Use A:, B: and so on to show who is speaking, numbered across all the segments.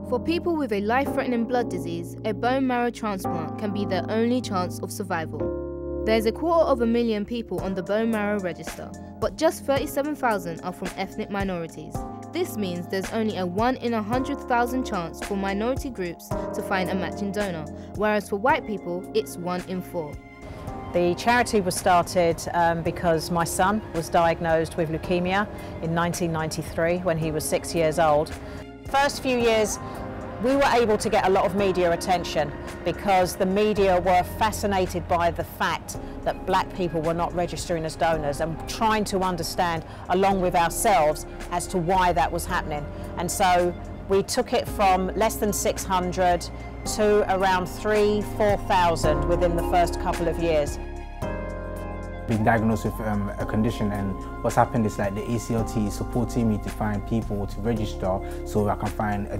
A: For people with a life-threatening blood disease, a bone marrow transplant can be their only chance of survival. There's 250,000 people on the bone marrow register, but just 37,000 are from ethnic minorities. This means there's only a 1 in 100,000 chance for minority groups to find a matching donor, whereas for white people, it's 1 in 4.
B: The charity was started because my son was diagnosed with leukemia in 1993 when he was 6 years old. First few years we were able to get a lot of media attention because the media were fascinated by the fact that black people were not registering as donors and trying to understand along with ourselves as to why that was happening. And so we took it from less than 600 to around 3,000–4,000 within the first couple of years.
C: Been diagnosed with a condition, and what's happened is like the ACLT is supporting me to find people to register so I can find a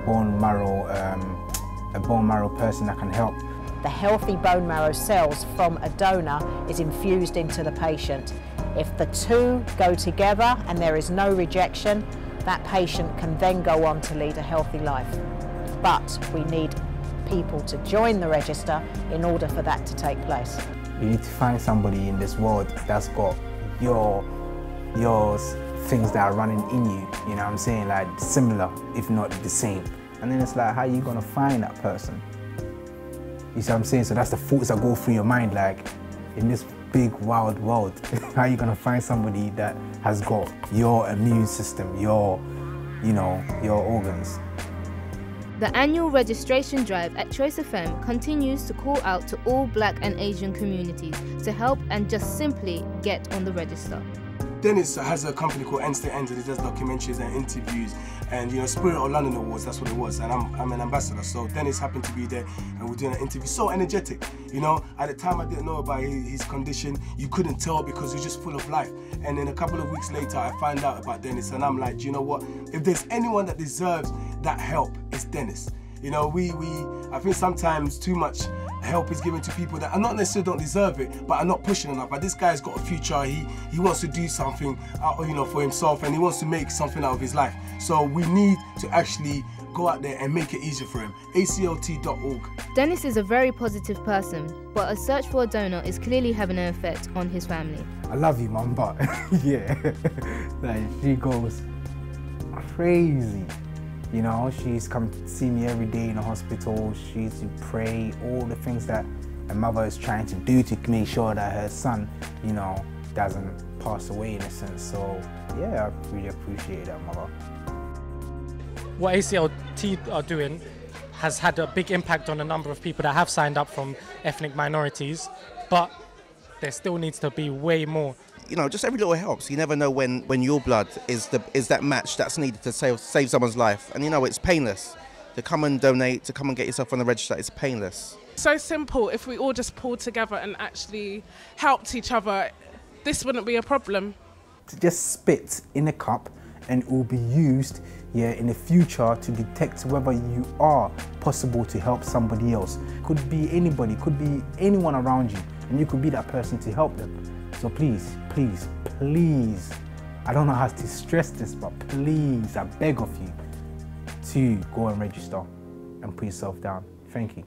C: bone marrow person that can help.
B: The healthy bone marrow cells from a donor is infused into the patient. If the two go together and there is no rejection, that patient can then go on to lead a healthy life. But we need people to join the register in order for that to take place.
C: You need to find somebody in this world that's got your things that are running in you, you know what I'm saying, like similar, if not the same. And then it's like, how are you gonna find that person? You see what I'm saying? So that's the thoughts that go through your mind, like, in this big wild world, how are you gonna find somebody that has got your immune system, your organs?
A: The annual registration drive at Choice FM continues to call out to all Black and Asian communities to help and just simply get on the register.
D: Dennis has a company called End to End, and he does documentaries and interviews, and Spirit of London Awards, that's what it was, and I'm an ambassador, so Dennis happened to be there and we're doing an interview. So energetic, at the time I didn't know about his condition. You couldn't tell because he's just full of life. And then a couple of weeks later I found out about Dennis, and I'm like, you know what, if there's anyone that deserves that help, it's Dennis. I think sometimes too much help is given to people that are not necessarily don't deserve it, but are not pushing enough. But this guy's got a future. He wants to do something, for himself, and he wants to make something out of his life. So we need to actually go out there and make it easier for him. ACLT.org.
A: Dennis is a very positive person, but a search for a donor is clearly having an effect on his family.
C: I love you, Mum, but yeah, like she goes crazy. She's come to see me every day in the hospital. She used to pray, all the things that a mother is trying to do to make sure that her son, doesn't pass away in a sense. So yeah, I really appreciate that, mother.
E: What ACLT are doing has had a big impact on a number of people that have signed up from ethnic minorities, but there still needs to be way more.
F: Just every little helps. You never know when your blood is that match that's needed to save someone's life. And it's painless. To come and donate, to come and get yourself on the register, it's painless.
G: So simple. If we all just pulled together and actually helped each other, this wouldn't be a problem.
C: To just spit in a cup and it will be used in the future to detect whether you are possible to help somebody else. Could be anybody, could be anyone around you, and you could be that person to help them. So please, please, please, I don't know how to stress this, but please, I beg of you to go and register and put yourself down. Thank you.